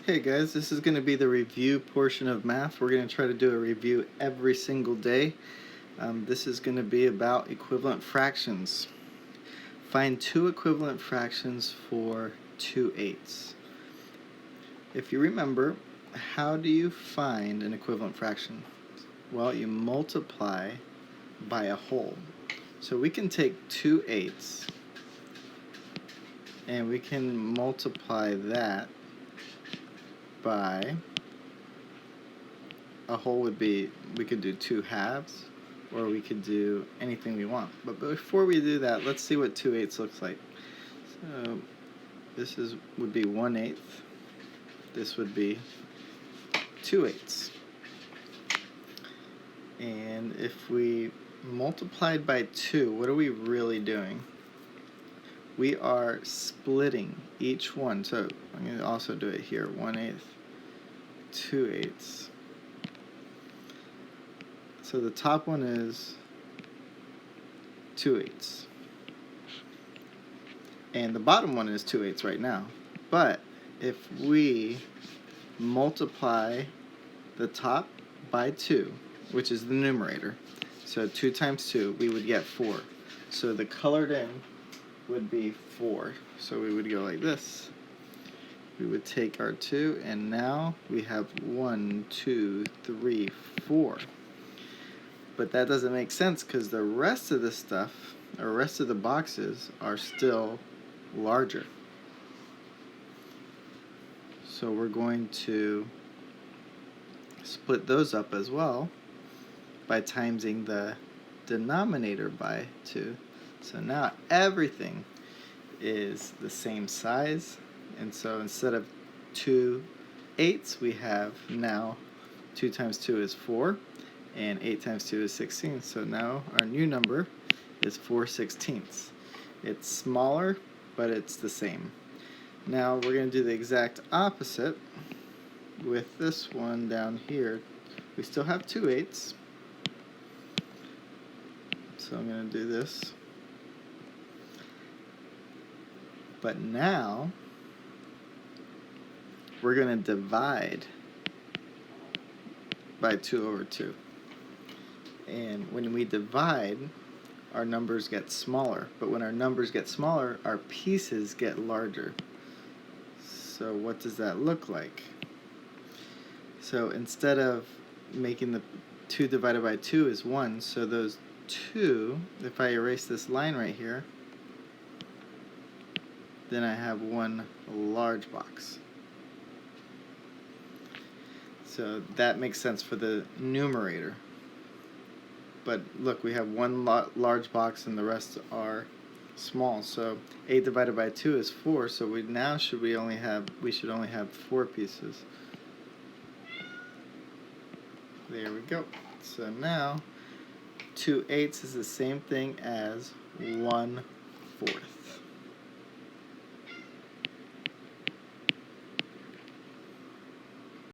Hey guys, this is going to be the review portion of math. We're going to try to do a review every single day. This is going to be about equivalent fractions. Find two equivalent fractions for 2/8. If you remember, how do you find an equivalent fraction? Well, you multiply by a whole. So we can take 2/8 and we can multiply that by a whole would be, we could do 2/2, or we could do anything we want. But before we do that, let's see what 2/8 looks like. So this would be 1/8. This would be 2/8. And if we multiplied by 2, what are we really doing? We are splitting each one. So I'm going to also do it here. 1/8, 2/8. So the top one is 2/8. And the bottom one is 2/8 right now. But if we multiply the top by 2, which is the numerator, so 2 times 2, we would get 4. So the colored in would be 4. So we would go like this. We would take our 2, and now we have 1, 2, 3, 4. But that doesn't make sense because the rest of the stuff, or rest of the boxes, are still larger. So we're going to split those up as well by timesing the denominator by 2. So now everything is the same size, and so instead of 2/8, we have now 2 times 2 is 4, and 8 times 2 is 16. So now our new number is 4/16. It's smaller, but it's the same. Now we're going to do the exact opposite with this one down here. We still have 2/8. So I'm going to do this. But now we're going to divide by 2/2. And when we divide, our numbers get smaller. But when our numbers get smaller, our pieces get larger. So what does that look like? So instead of making the 2 divided by 2 is 1, so those 2, if I erase this line right here, then I have one large box. So that makes sense for the numerator. But look, we have one large box and the rest are small. So 8 divided by 2 is 4. So we should only have 4 pieces. There we go. So now 2/8 is the same thing as 1/4.